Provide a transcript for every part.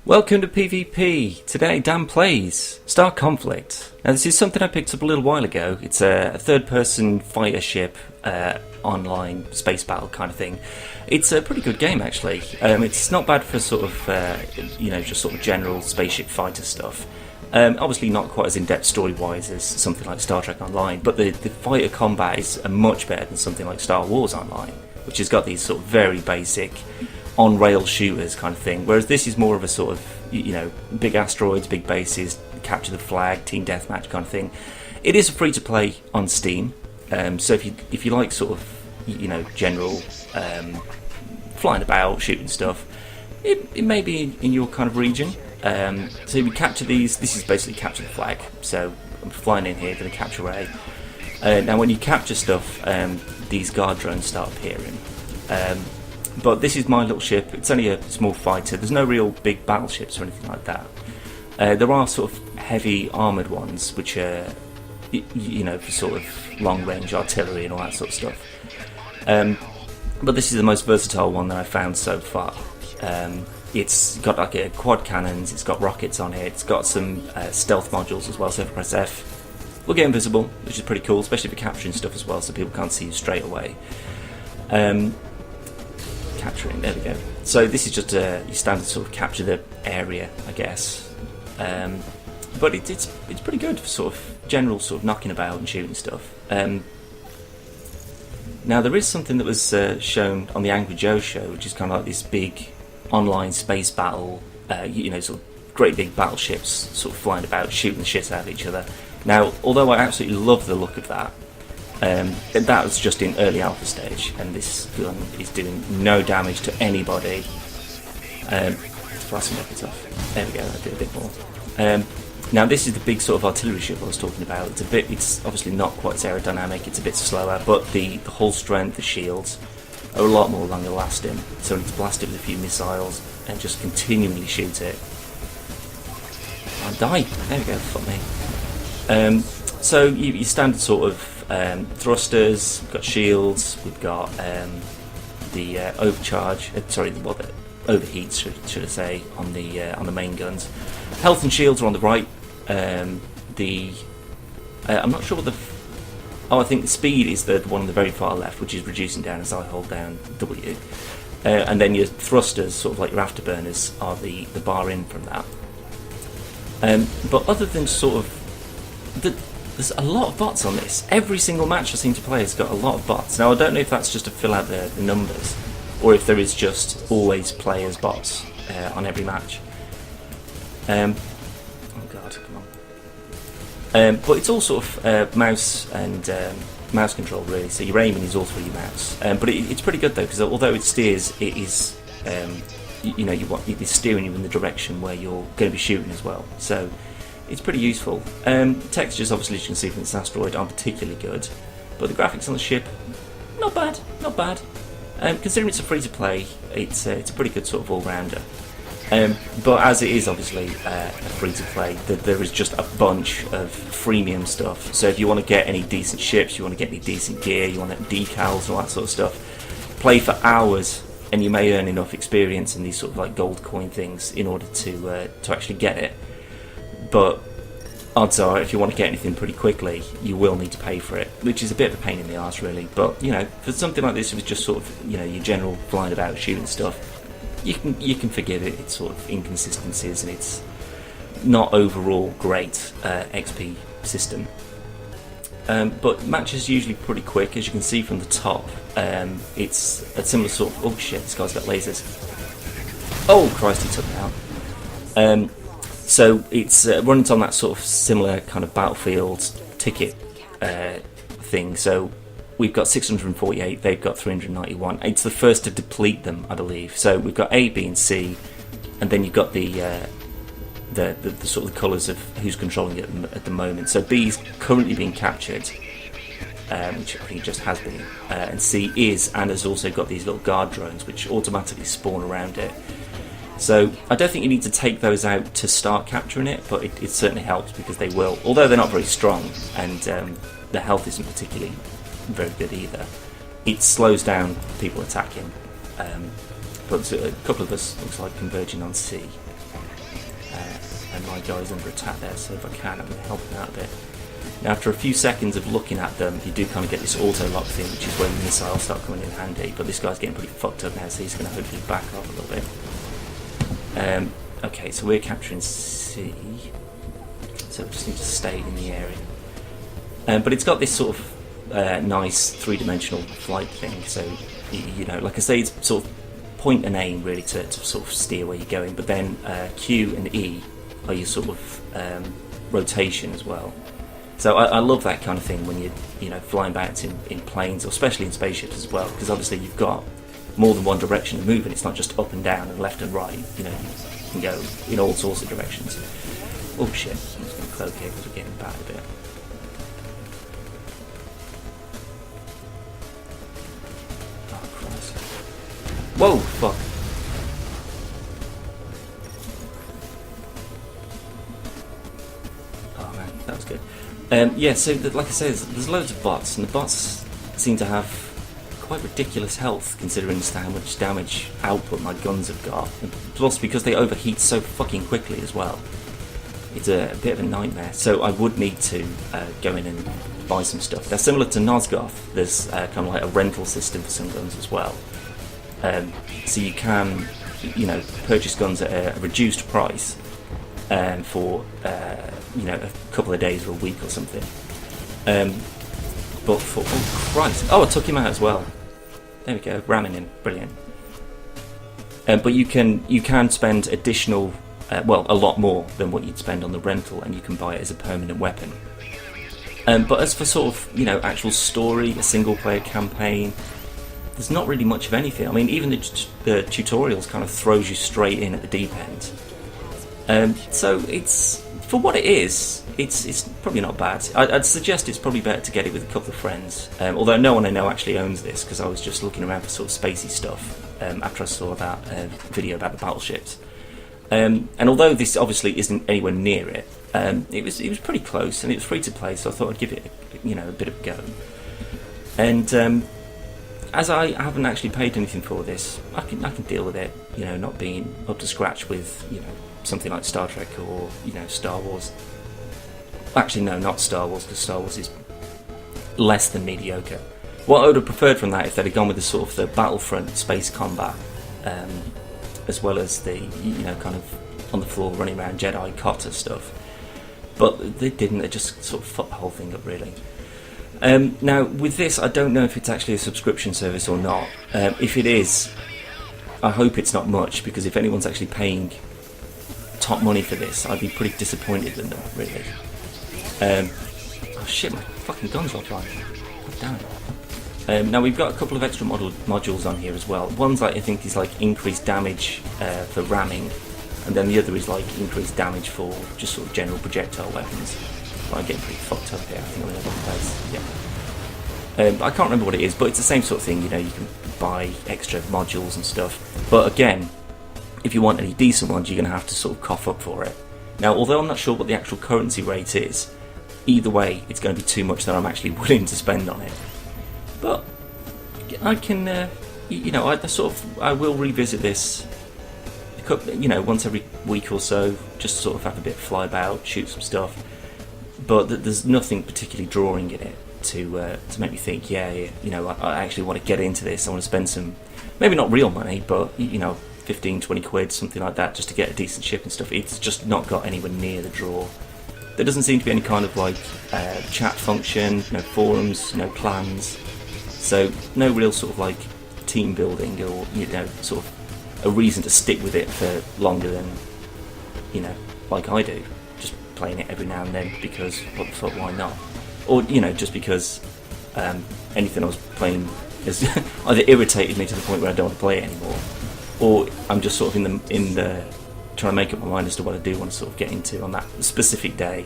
Welcome to PvP. Today Dan plays Star Conflict. Now this is something I picked up a little while ago. It's a third-person fighter ship online space battle kind of thing. It's a pretty good game actually. It's not bad for sort of just sort of general spaceship fighter stuff. Obviously not quite as in-depth story-wise as something like Star Trek Online, but the fighter combat is much better than something like Star Wars Online, which has got these sort of very basic on-rail shooters kind of thing, whereas this is more of a sort of, big asteroids, big bases, capture the flag, team deathmatch kind of thing. It is free to play on Steam, so if you like sort of, general flying about, shooting stuff, it may be in your kind of region. So we capture these. This is basically capture the flag. So I'm flying in here, going to capture A. Now when you capture stuff, these guard drones start appearing. But this is my little ship. It's only a small fighter. There's no real big battleships or anything like that. There are sort of heavy armoured ones, which are, for sort of long-range artillery and all that sort of stuff. But this is the most versatile one that I've found so far. It's got like a quad cannons, it's got rockets on it, it's got some stealth modules as well, so if I press F, we'll get invisible, which is pretty cool, especially for capturing stuff as well, so people can't see you straight away. Capturing, there we go. So this is just your standard sort of capture the area, I guess. But it's pretty good for sort of general sort of knocking about and shooting stuff. Now there is something that was shown on the Angry Joe show, which is kind of like this big online space battle, sort of great big battleships sort of flying about, shooting the shit out of each other. Now, although I absolutely love the look of that, that was just in early alpha stage, and this gun is doing no damage to anybody. Let's fly some rockets off. There we go, I did a bit more. Now this is the big sort of artillery ship I was talking about. It's obviously not quite as aerodynamic, it's a bit slower, but the hull strength, the shields, are a lot more longer lasting, so I need to blast it with a few missiles and just continually shoot it. I'll die. There we go, fuck me. So your standard sort of thrusters, we've got shields, we've got the overcharge, the overheats should I say, on the main guns. Health and shields are on the right. I'm not sure what I think the speed is the one on the very far left, which is reducing down as I hold down W. And then your thrusters, sort of like your afterburners, are the bar in from that. But other than sort of... there's a lot of bots on this. Every single match I seem to play has got a lot of bots. Now I don't know if that's just to fill out the numbers, or if there is just always players bots on every match. Oh god, come on. But it's all sort of mouse and mouse control really, so your aiming is all through your mouse. But it's pretty good though, because although it steers, it is it's steering you in the direction where you're going to be shooting as well. So it's pretty useful. Textures, obviously, as you can see from this asteroid, aren't particularly good, but the graphics on the ship, not bad. Considering it's a free-to-play, it's a pretty good sort of all-rounder. But as it is obviously a free-to-play, there is just a bunch of freemium stuff. So if you want to get any decent ships, you want to get any decent gear, you want decals and all that sort of stuff, play for hours, and you may earn enough experience in these sort of like gold coin things in order to actually get it. But odds are, if you want to get anything pretty quickly, you will need to pay for it, which is a bit of a pain in the arse, really. But for something like this, it was just sort of your general flying about shooting stuff. You can forgive it. It's sort of inconsistencies, and it's not overall great XP system. But matches usually pretty quick, as you can see from the top. It's a similar sort of... oh shit, this guy's got lasers. Oh Christ, he took me out. So it's runs on that sort of similar kind of battlefield ticket thing. So we've got 648, they've got 391. It's the first to deplete them, I believe. So we've got A, B and C, and then you've got the sort of the colours of who's controlling it at the moment. So B is currently being captured, which I think just has been, and C is, and has also got these little guard drones which automatically spawn around it. So I don't think you need to take those out to start capturing it, but it certainly helps because they will, although they're not very strong, and the health isn't particularly very good either. It slows down people attacking, but a couple of us looks like converging on C. my guy's under attack there, so if I can, I'm going to help him out a bit. Now, after a few seconds of looking at them, you do kind of get this auto-lock thing, which is where missiles start coming in handy, but this guy's getting pretty fucked up now, so he's going to hopefully back off a little bit. Okay, so we're capturing C, so we just need to stay in the area. But it's got this sort of nice three-dimensional flight thing, so, you know, like I say, it's sort of point and aim really to sort of steer where you're going, but then Q and E are your sort of rotation as well. So I love that kind of thing when you're flying back in planes, or especially in spaceships as well, because obviously you've got more than one direction to move, and it's not just up and down and left and right. You know, you can go in all sorts of directions. Oh shit! I'm just going to cloak here because we're getting bad a bit. Oh Christ! Whoa! Fuck! Oh man, that was good. Yeah, so like I said, there's loads of bots, and the bots seem to have quite ridiculous health considering how much damage output my guns have got. And plus, because they overheat so fucking quickly as well, it's a bit of a nightmare. So I would need to go in and buy some stuff. They're similar to Nosgoth. There's kind of like a rental system for some guns as well. So you can, purchase guns at a reduced price for a couple of days or a week or something. But for I took him out as well. There we go, ramming him, brilliant. But you can spend additional, a lot more than what you'd spend on the rental, and you can buy it as a permanent weapon. But as for sort of actual story, a single player campaign, there's not really much of anything. I mean, even the tutorials kind of throws you straight in at the deep end. So it's, for what it is, it's probably not bad. I'd suggest it's probably better to get it with a couple of friends. Although no one I know actually owns this, because I was just looking around for sort of spacey stuff after I saw that video about the battleships. And although this obviously isn't anywhere near it, it was pretty close, and it was free to play, so I thought I'd give it a bit of a go. And as I haven't actually paid anything for this, I can deal with it. Not being up to scratch with something like Star Trek or Star Wars. Actually, no, not Star Wars, because Star Wars is less than mediocre. What I would have preferred from that if they'd have gone with the sort of the Battlefront space combat, as well as the kind of on the floor running around Jedi Cotter stuff. But they didn't. They just sort of fucked the whole thing up, really. Now with this, I don't know if it's actually a subscription service or not. If it is, I hope it's not much, because if anyone's actually paying top money for this, I'd be pretty disappointed in them, really. Oh shit, my fucking gun's offline. God damn it. Now we've got a couple of extra modules on here as well. One's I think is like increased damage for ramming, and then the other is like increased damage for just sort of general projectile weapons. But I'm getting pretty fucked up here. I think I'm in the wrong place. Yeah. I can't remember what it is, but it's the same sort of thing. You can buy extra modules and stuff. But again, if you want any decent ones, you're going to have to sort of cough up for it. Now, although I'm not sure what the actual currency rate is, either way, it's going to be too much that I'm actually willing to spend on it. But I can, I will revisit this, once every week or so, just sort of have a bit of fly about, shoot some stuff. But there's nothing particularly drawing in it to make me think, I actually want to get into this. I want to spend some, maybe not real money, but 15, 20 quid, something like that, just to get a decent ship and stuff. It's just not got anywhere near the draw. There doesn't seem to be any kind of like chat function, no forums, no plans, so no real sort of like team building or sort of a reason to stick with it for longer than like I do, just playing it every now and then because what the fuck, why not? Or just because anything I was playing has either irritated me to the point where I don't want to play it anymore, or I'm just sort of in the trying to make up my mind as to what I do want to sort of get into on that specific day.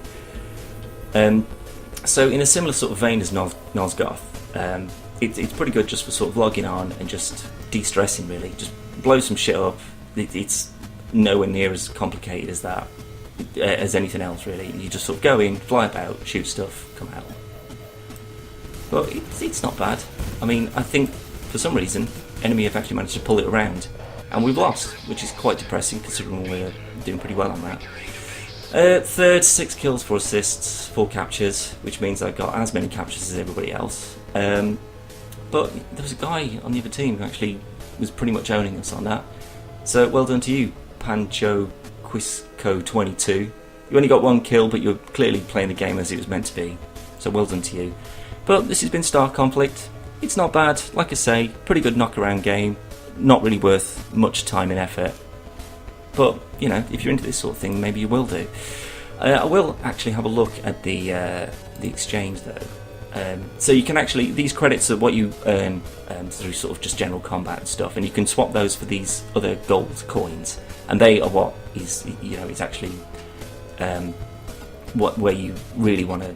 So in a similar sort of vein as Nosgoth, it's pretty good just for sort of logging on and just de-stressing, really. Just blow some shit up. It's nowhere near as complicated as that, as anything else, really. You just sort of go in, fly about, shoot stuff, come out. But it's not bad. I mean, I think for some reason enemy have actually managed to pull it around, and we've lost, which is quite depressing considering we're doing pretty well on that. Third, 6 kills, 4 assists, 4 captures, which means I got as many captures as everybody else. But there was a guy on the other team who actually was pretty much owning us on that. So well done to you, Pancho Quisco 22. You only got 1 kill, but you're clearly playing the game as it was meant to be. So well done to you. But this has been Star Conflict. It's not bad, like I say, pretty good knockaround game. Not really worth much time and effort. But, you know, if you're into this sort of thing, maybe you will do. I will actually have a look at the exchange though. So you can actually, these credits are what you earn through sort of just general combat and stuff, and you can swap those for these other gold coins, and they are what is, you know, it's actually where you really want to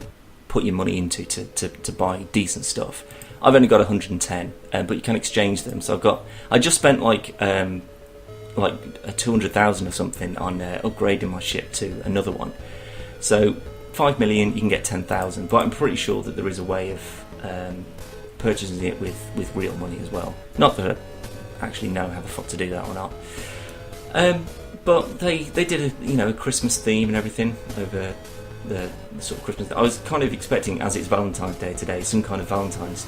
put your money into to buy decent stuff. I've only got 110, but you can exchange them. So I just spent like 200,000 or something on upgrading my ship to another one. So 5 million, you can get 10,000, but I'm pretty sure that there is a way of purchasing it with real money as well. Not that I actually know how the fuck to do that or not. But they did a Christmas theme and everything over the sort of Christmas. I was kind of expecting, as it's Valentine's Day today, some kind of Valentine's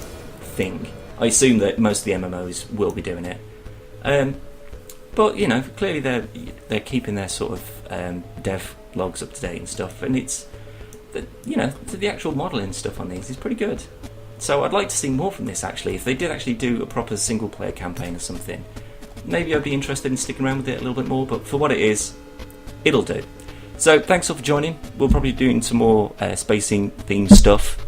thing. I assume that most of the MMOs will be doing it. But you know, clearly they're keeping their sort of dev logs up to date and stuff, and it's the actual modelling stuff on these is pretty good. So I'd like to see more from this actually. If they did actually do a proper single player campaign or something, maybe I'd be interested in sticking around with it a little bit more, but for what it is, it'll do. So thanks all for joining. We'll probably be doing some more spacing themed stuff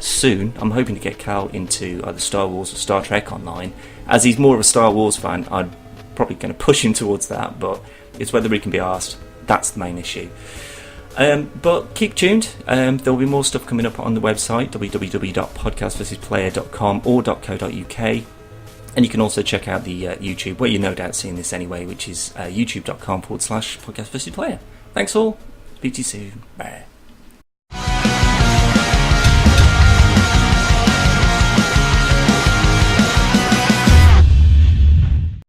soon. I'm hoping to get Cal into either Star Wars or Star Trek Online. As he's more of a Star Wars fan, I'm probably going to push him towards that, but it's whether he can be asked. That's the main issue. But keep tuned. There'll be more stuff coming up on the website, www.podcastversusplayer.com or .co.uk. And you can also check out the YouTube, where you're no doubt seeing this anyway, which is youtube.com/podcastversusplayer. Thanks all. Speak to you soon. Bye.